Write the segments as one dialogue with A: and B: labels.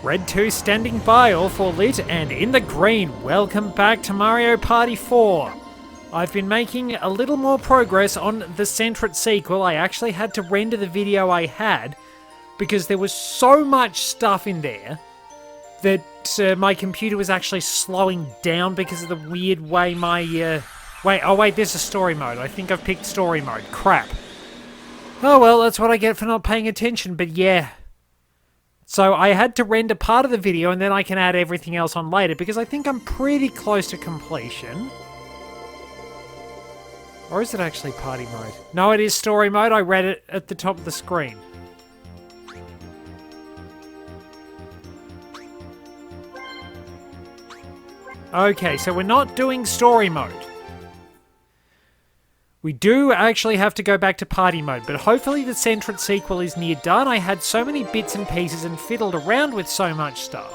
A: Red 2 standing by, all for lit, and in the green, welcome back to Mario Party 4. I've been making a little more progress on the Centret sequel. I actually had to render the video I had, because there was so much stuff in there that my computer was actually slowing down because of the weird way my... Wait, there's a story mode. I think I've picked story mode. Crap. Oh well, that's what I get for not paying attention, but yeah. So I had to render part of the video and then I can add everything else on later because I think I'm pretty close to completion. Or is it actually party mode? No, it is story mode. I read it at the top of the screen. Okay, so we're not doing story mode. We do actually have to go back to party mode, but hopefully the Centret sequel is near done. I had so many bits and pieces and fiddled around with so much stuff.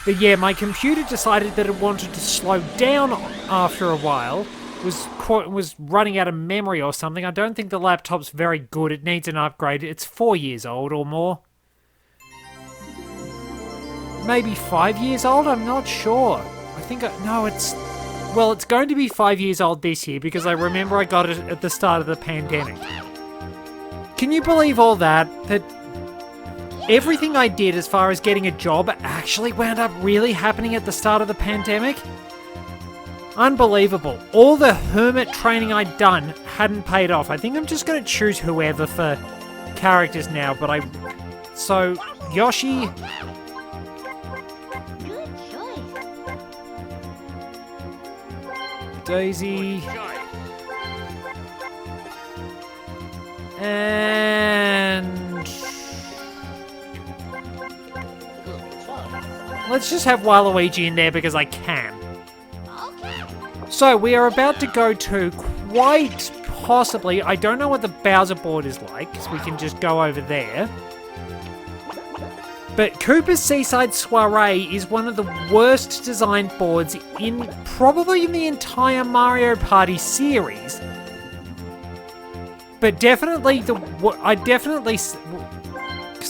A: But yeah, my computer decided that it wanted to slow down after a while. Was running out of memory or something. I don't think the laptop's very good. It needs an upgrade. It's 4 years old or more. Maybe 5 years old? I'm not sure. I think... no, it's... Well, it's going to be 5 years old this year because I remember I got it at the start of the pandemic. Can you believe all that? That everything I did as far as getting a job actually wound up really happening at the start of the pandemic? Unbelievable. All the hermit training I'd done hadn't paid off. I think I'm just going to choose whoever for characters now, but So, Yoshi... Daisy, and let's just have Waluigi in there because I can. So we are about to go to quite possibly, I don't know what the Bowser board is like, because we can just go over there. But Koopa's Seaside Soiree is one of the worst designed boards probably in the entire Mario Party series. But definitely because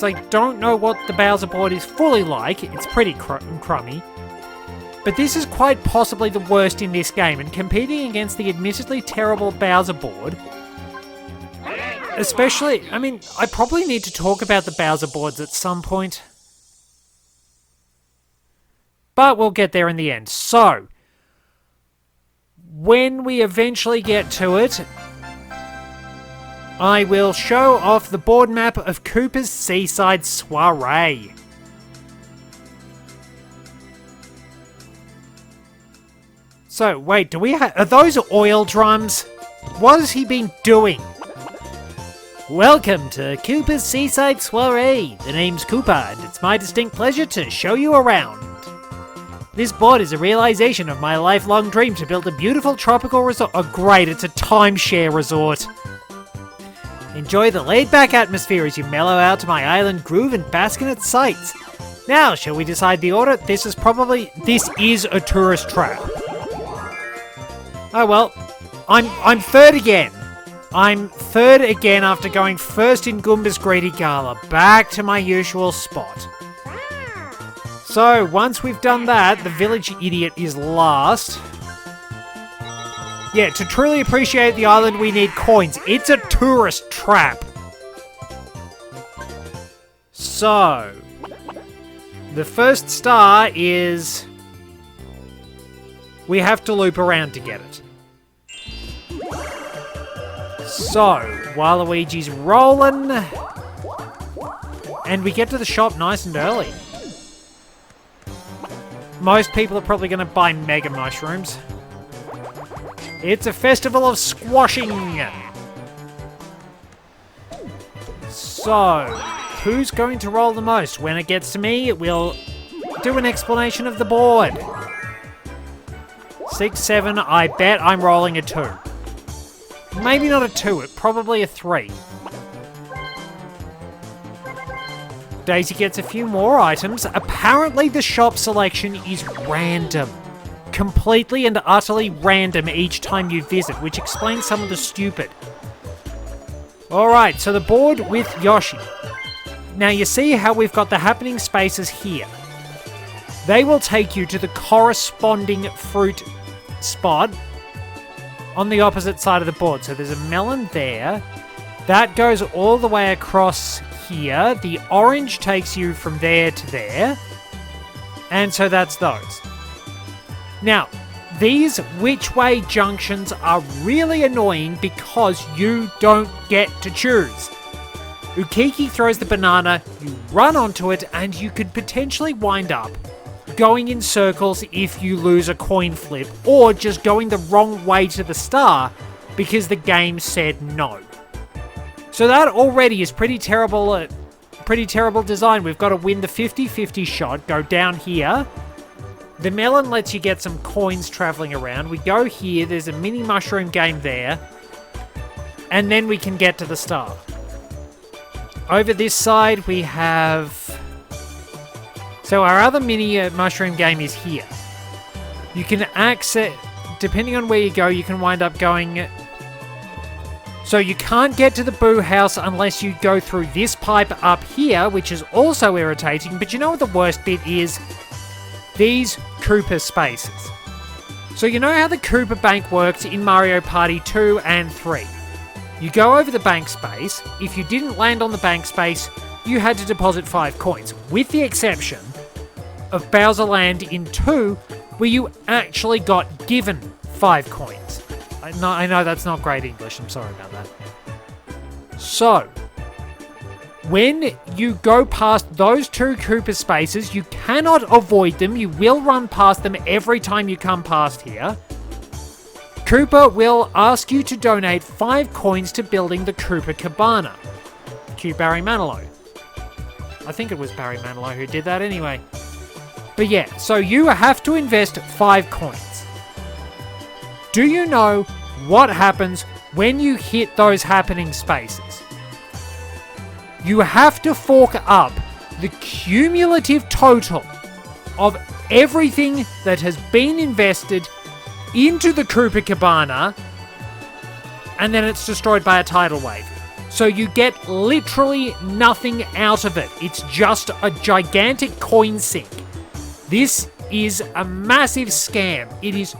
A: I don't know what the Bowser board is fully like. It's pretty crummy. But this is quite possibly the worst in this game, and competing against the admittedly terrible Bowser board. Especially, I mean, I probably need to talk about the Bowser boards at some point. But we'll get there in the end. So, when we eventually get to it, I will show off the board map of Koopa's Seaside Soiree. So, wait, are those oil drums? What has he been doing? Welcome to Koopa's Seaside Soiree. The name's Koopa, and it's my distinct pleasure to show you around. This board is a realization of my lifelong dream to build a beautiful tropical resort. Oh great, it's a timeshare resort. Enjoy the laid-back atmosphere as you mellow out to my island groove and bask in its sights. Now, shall we decide the order? This is a tourist trap. Oh well, I'm third again. I'm third again after going first in Goomba's Greedy Gala. Back to my usual spot. So, once we've done that, the village idiot is last. Yeah, to truly appreciate the island, we need coins. It's a tourist trap. So, the first star is... we have to loop around to get it. So, Waluigi's rolling. And we get to the shop nice and early. Most people are probably going to buy Mega Mushrooms. It's a festival of squashing! So, who's going to roll the most? When it gets to me, we'll do an explanation of the board. 6, 7, I bet I'm rolling a 2. Maybe not a 2, probably a 3. Daisy gets a few more items. Apparently the shop selection is random. Completely and utterly random each time you visit, which explains some of the stupid. Alright, so the board with Yoshi. Now you see how we've got the happening spaces here. They will take you to the corresponding fruit spot on the opposite side of the board. So there's a melon there. That goes all the way across here. The orange takes you from there to there. And so that's those. Now, these which way junctions are really annoying because you don't get to choose. Ukiki throws the banana, you run onto it, and you could potentially wind up going in circles if you lose a coin flip, or just going the wrong way to the star because the game said no. So that already is pretty terrible design. We've got to win the 50-50 shot, go down here. The melon lets you get some coins traveling around. We go here, there's a mini mushroom game there, and then we can get to the star. Over this side we have... So our other mini mushroom game is here. You can access... Depending on where you go, you can wind up going... So you can't get to the Boo House unless you go through this pipe up here, which is also irritating. But you know what the worst bit is? These Koopa spaces. So you know how the Koopa Bank works in Mario Party 2 and 3. You go over the bank space. If you didn't land on the bank space, you had to deposit 5 coins, with the exception of Bowser Land in 2, where you actually got given 5 coins. I know that's not great English, I'm sorry about that. So, when you go past those 2 Koopa spaces, you cannot avoid them, you will run past them every time you come past here. Koopa will ask you to donate 5 coins to building the Koopa Cabana. Cue Barry Manilow. I think it was Barry Manilow who did that anyway. But yeah, so you have to invest 5 coins. Do you know what happens when you hit those happening spaces? You have to fork up the cumulative total of everything that has been invested into the Koopa Cabana, and then it's destroyed by a tidal wave. So you get literally nothing out of it. It's just a gigantic coin sink. This is a massive scam. It is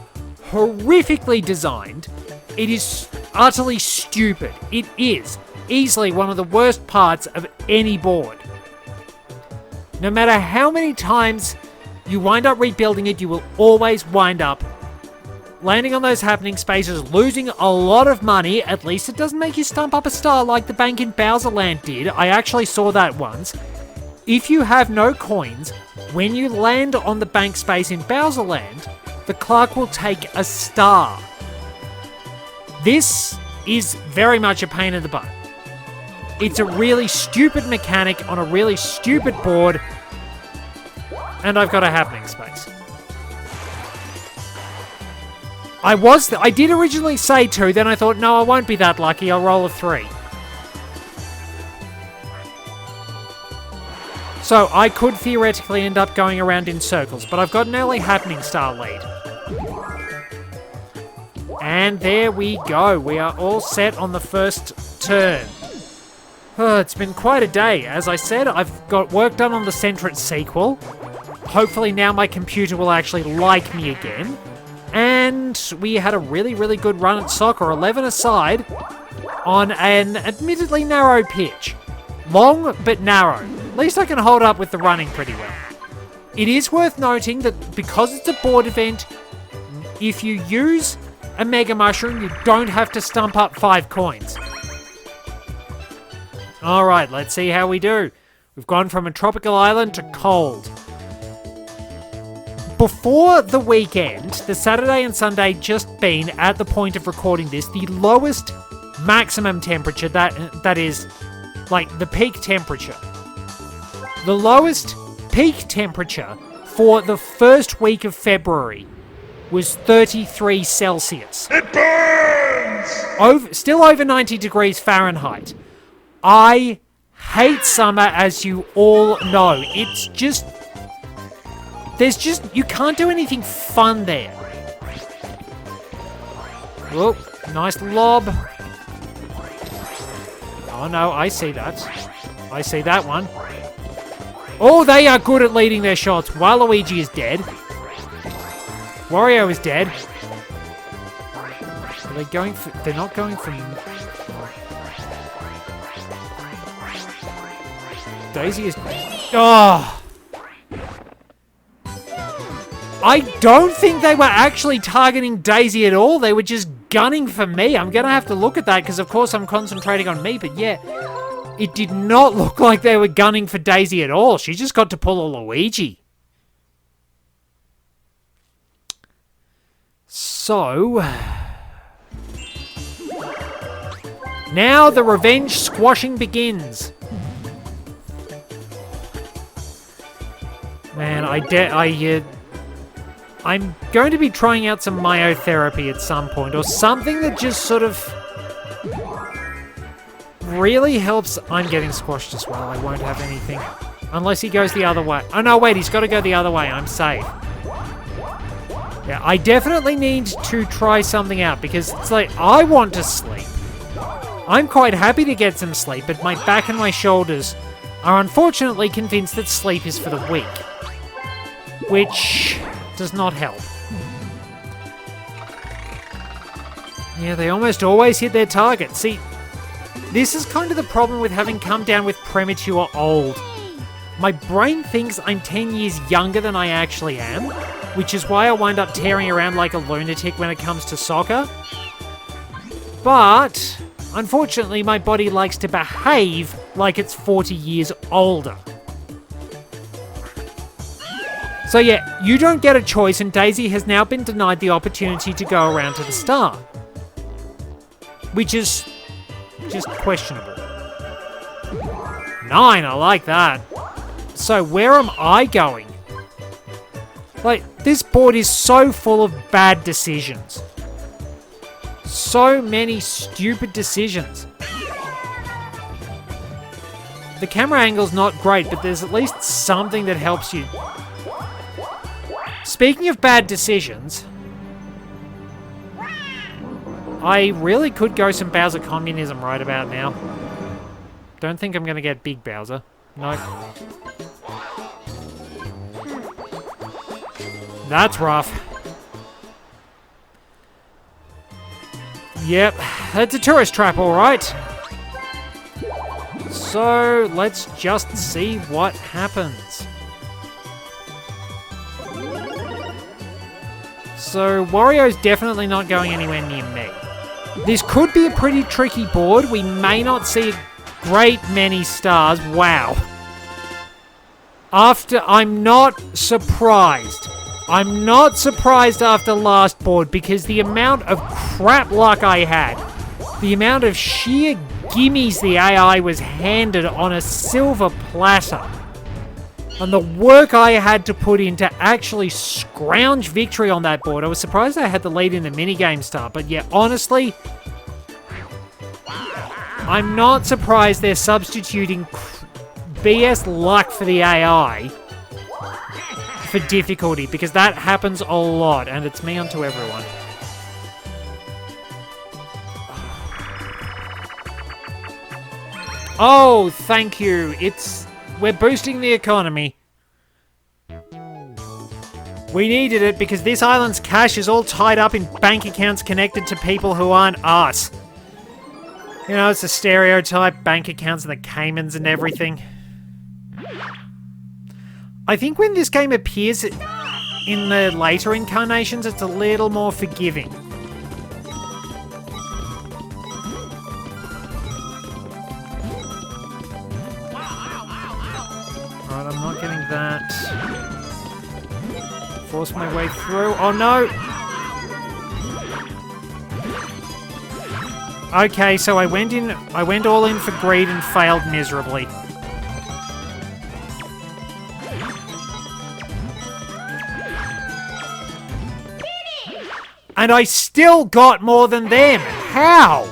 A: horrifically designed. It is utterly stupid. It is easily one of the worst parts of any board. No matter how many times you wind up rebuilding it, you will always wind up landing on those happening spaces, losing a lot of money. At least it doesn't make you stump up a star like the bank in Bowser Land did. I actually saw that once. If you have no coins, when you land on the bank space in Bowser Land, the clerk will take a star. This is very much a pain in the butt. It's a really stupid mechanic on a really stupid board, and I've got a happening space. I did originally say 2, then I thought, no, I won't be that lucky, I'll roll a 3. So I could theoretically end up going around in circles, but I've got an early happening star lead. And there we go, we are all set on the first turn. It's been quite a day. As I said, I've got work done on the Centret sequel. Hopefully now my computer will actually like me again. And we had a really, really good run at soccer, 11 aside, on an admittedly narrow pitch. Long, but narrow. At least I can hold up with the running pretty well. It is worth noting that because it's a board event, if you use a Mega Mushroom, you don't have to stump up 5 coins. Alright, let's see how we do. We've gone from a tropical island to cold. Before the weekend, the Saturday and Sunday just been, at the point of recording this, the lowest maximum temperature, that is, like, the peak temperature. The lowest peak temperature for the first week of February was 33 Celsius. It burns! Still over 90 degrees Fahrenheit. I hate summer, as you all know. It's just... you can't do anything fun there. Oh, nice lob. Oh no, I see that. I see that one. Oh, they are good at leading their shots. Waluigi is dead. Wario is dead. Are they going for... They're not going for... Daisy is... Oh! I don't think they were actually targeting Daisy at all. They were just gunning for me. I'm going to have to look at that because, of course, I'm concentrating on me. But, yeah, it did not look like they were gunning for Daisy at all. She just got to pull a Luigi. So... Now the revenge squashing begins. Man, I'm going to be trying out some myotherapy at some point, or something that just sort of really helps. I'm getting squashed as well. I won't have anything. Unless he goes the other way. Oh, no, wait, he's got to go the other way. I'm safe. Yeah, I definitely need to try something out, because it's like, I want to sleep. I'm quite happy to get some sleep, but my back and my shoulders are unfortunately convinced that sleep is for the weak. Which does not help. Yeah, they almost always hit their target. See, this is kind of the problem with having come down with premature old. My brain thinks I'm 10 years younger than I actually am, which is why I wind up tearing around like a lunatic when it comes to soccer. But, unfortunately, my body likes to behave like it's 40 years older. So yeah, you don't get a choice, and Daisy has now been denied the opportunity to go around to the star. Which is just questionable. 9, I like that. So where am I going? Like, this board is so full of bad decisions. So many stupid decisions. The camera angle's not great, but there's at least something that helps you. Speaking of bad decisions, I really could go some Bowser communism right about now. Don't think I'm going to get big Bowser. Nope. That's rough. Yep, that's a tourist trap, alright. So, let's just see what happens. So, Wario's definitely not going anywhere near me. This could be a pretty tricky board. We may not see a great many stars. Wow. I'm not surprised. I'm not surprised after last board, because the amount of crap luck I had, the amount of sheer gimmies the AI was handed on a silver platter, and the work I had to put in to actually scrounge victory on that board. I was surprised I had the lead in the minigame start, but yeah, honestly, I'm not surprised they're substituting BS luck for the AI for difficulty, because that happens a lot, and it's me onto everyone. Oh, thank you. We're boosting the economy. We needed it because this island's cash is all tied up in bank accounts connected to people who aren't us. You know, it's a stereotype, bank accounts in the Caymans and everything. I think when this game appears in the later incarnations, it's a little more forgiving. Alright, I'm not getting that. Force my way through. Oh no! Okay, so I went all in for greed and failed miserably. And I still got more than them. How?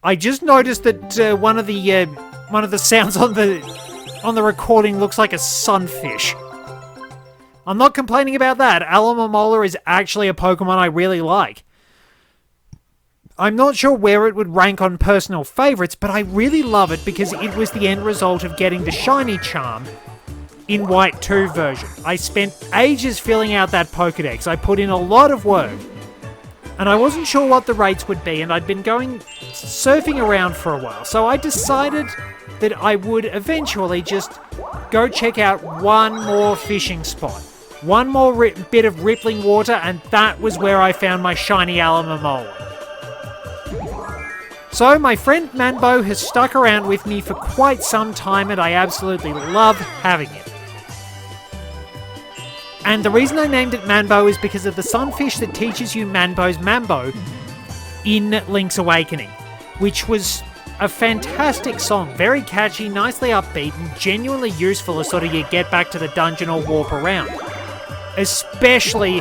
A: I just noticed that one of the sounds on the recording looks like a sunfish. I'm not complaining about that. Alamomola is actually a Pokemon I really like. I'm not sure where it would rank on personal favorites, but I really love it because it was the end result of getting the shiny charm in White 2 version. I spent ages filling out that Pokedex. I put in a lot of work. And I wasn't sure what the rates would be, and I'd been going surfing around for a while. So I decided that I would eventually just go check out one more fishing spot. One more bit of rippling water, and that was where I found my shiny Alamomola. So my friend Manbo has stuck around with me for quite some time, and I absolutely love having it. And the reason I named it Manbo is because of the sunfish that teaches you Manbo's Mambo in Link's Awakening, which was a fantastic song, very catchy, nicely upbeat, and genuinely useful as sort of you get back to the dungeon or warp around. Especially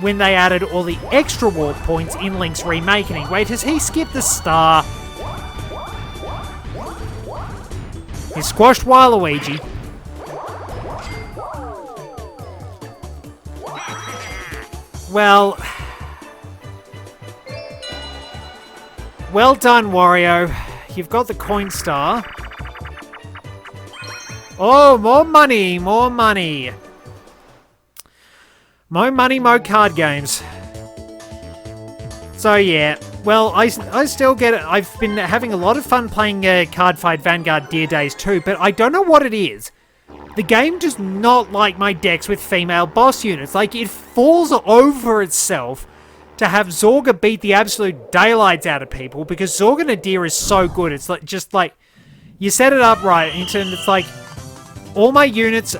A: when they added all the extra warp points in Link's Remakening. Wait, has he skipped the star? He squashed Waluigi. Well done, Wario. You've got the coin star. Oh, more money, more money. More money, more card games. So yeah, well, I still get it. I've been having a lot of fun playing Card Fight Vanguard Deer Days 2, but I don't know what it is. The game does not like my decks with female boss units. Like, it falls over itself to have Zorga beat the absolute daylights out of people because Zorga Nadir is so good. It's like, just like, you set it up right, and it's like, all my units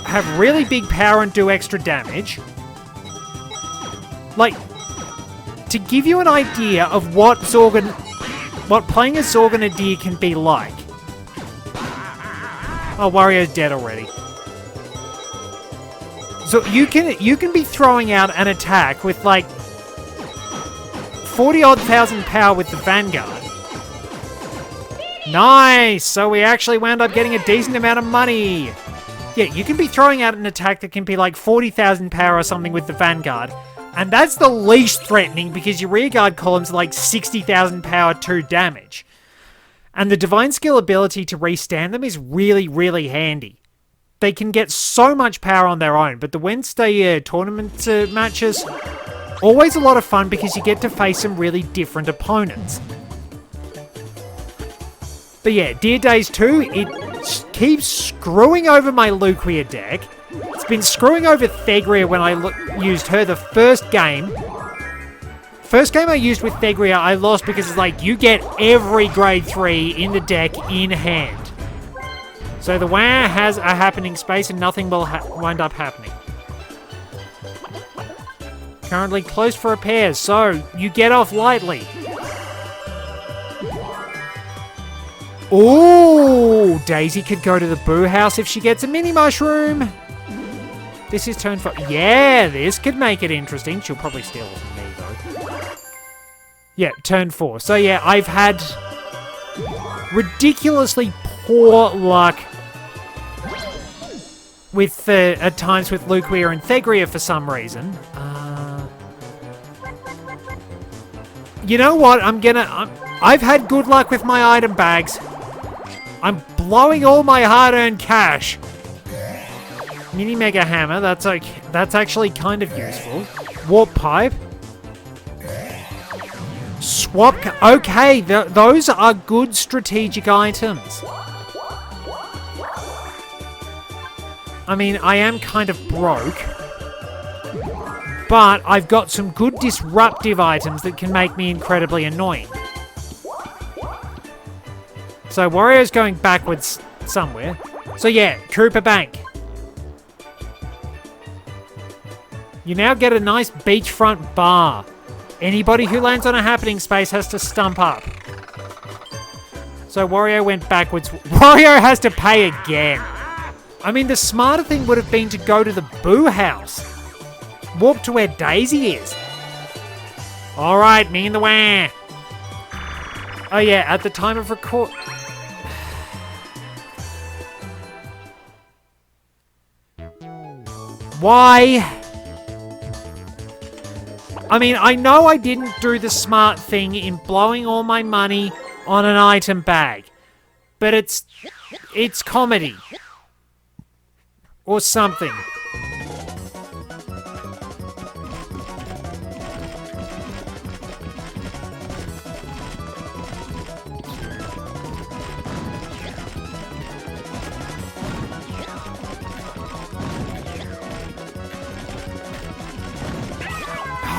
A: have really big power and do extra damage. Like, to give you an idea of what playing as Zorga Nadir can be like. Oh, Wario's dead already. So you can be throwing out an attack with like 40-odd thousand power with the Vanguard. Nice! So we actually wound up getting a decent amount of money. Yeah, you can be throwing out an attack that can be like 40,000 power or something with the Vanguard. And that's the least threatening because your rearguard columns are like 60,000 power 2 damage. And the Divine Skill ability to restand them is really, really handy. They can get so much power on their own, but the Wednesday tournament matches, always a lot of fun because you get to face some really different opponents. But yeah, Deer Days 2, it keeps screwing over my Luquia deck. It's been screwing over Thegria when I used her the first game. First game I used with Thegria, I lost because it's like, you get every grade 3 in the deck in hand. So the WAR has a happening space and nothing will wind up happening. Currently closed for repairs, so you get off lightly. Ooh, Daisy could go to the Boo House if she gets a mini mushroom. This is turn 4. Yeah, this could make it interesting. She'll probably steal it from me, though. Yeah, turn 4. So yeah, I've had ridiculously poor luck with at times with Luquia and Thegria for some reason. You know what? I've had good luck with my item bags. I'm blowing all my hard-earned cash. Mini Mega Hammer, that's okay. That's actually kind of useful. Warp Pipe. Swap... Okay, those are good strategic items. I mean, I am kind of broke. But I've got some good disruptive items that can make me incredibly annoying. So Wario's going backwards somewhere. So yeah, Koopa Bank. You now get a nice beachfront bar. Anybody who lands on a happening space has to stump up. So Wario went backwards. Wario has to pay again. I mean, the smarter thing would have been to go to the Boo House. Warp to where Daisy is. Alright, me and the WAR. Oh yeah, at the time of record... Why? I mean, I know I didn't do the smart thing in blowing all my money on an item bag. But it's comedy. Or something.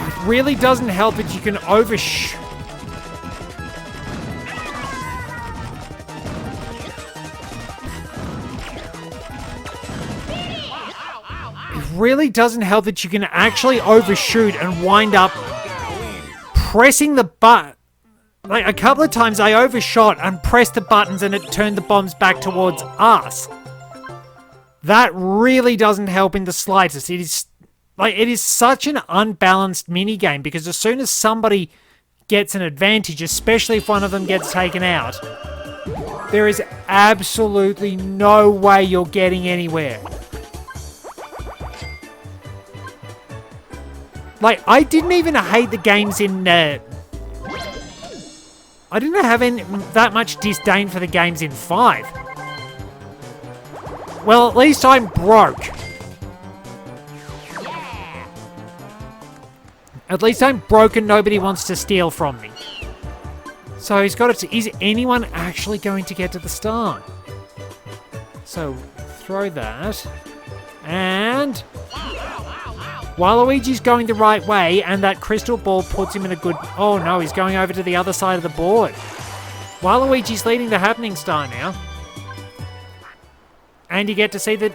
A: It really doesn't help that you can overshoot. Really doesn't help that you can actually overshoot and wind up pressing the button. Like, a couple of times I overshot and pressed the buttons and it turned the bombs back towards us. That really doesn't help in the slightest. It is such an unbalanced minigame because as soon as somebody gets an advantage, especially if one of them gets taken out, there is absolutely no way you're getting anywhere. Like, I didn't even hate the games in, I didn't have that much disdain for the games in 5. Well, at least I'm broke. At least I'm broke and nobody wants to steal from me. So he's got to... Is anyone actually going to get to the star? So, throw that. And... Waluigi's going the right way, and that crystal ball puts him in a good... Oh no, he's going over to the other side of the board. Waluigi's leading the happening star now. And you get to see that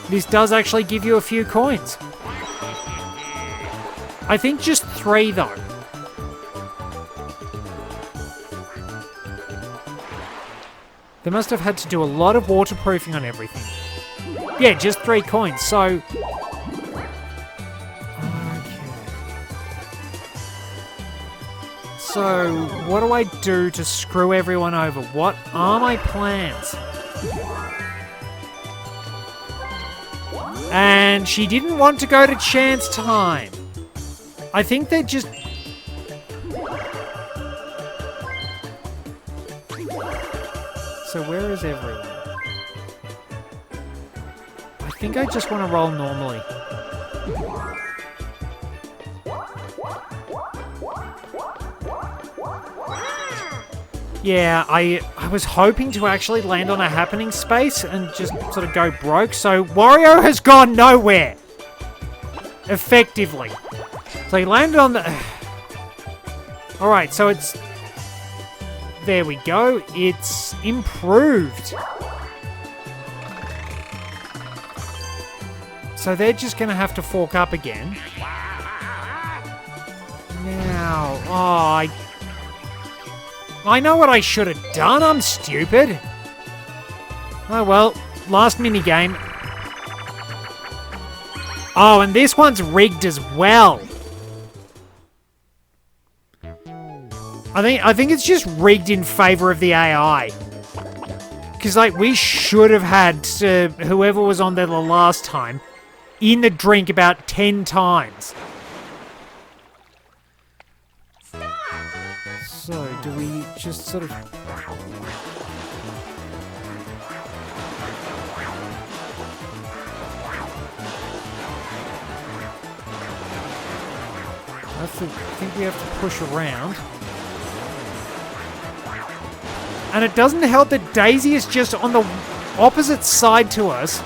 A: this does actually give you a few coins. I think just 3 though. They must have had to do a lot of waterproofing on everything. Yeah, just 3 coins, so... So, what do I do to screw everyone over? What are my plans? And she didn't want to go to chance time. I think they're just... So where is everyone? I think I just want to roll normally. Yeah, I was hoping to actually land on a happening space and just sort of go broke, so Wario has gone nowhere. Effectively. So he landed on the... Alright, so it's... There we go. It's improved. So they're just going to have to fork up again. Now... Oh, I know what I should have done. I'm stupid. Oh well, last minigame. Oh, and this one's rigged as well. I think it's just rigged in favor of the AI. Because, like, we should have had whoever was on there the last time in the drink about 10 times. So, do we just sort of... I think we have to push around. And it doesn't help that Daisy is just on the opposite side to us.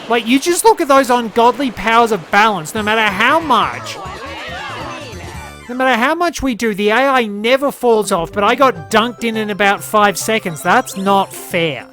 A: Like, you just look at those ungodly powers of balance, no matter how much. No matter how much we do, the AI never falls off, but I got dunked in about 5 seconds. That's not fair.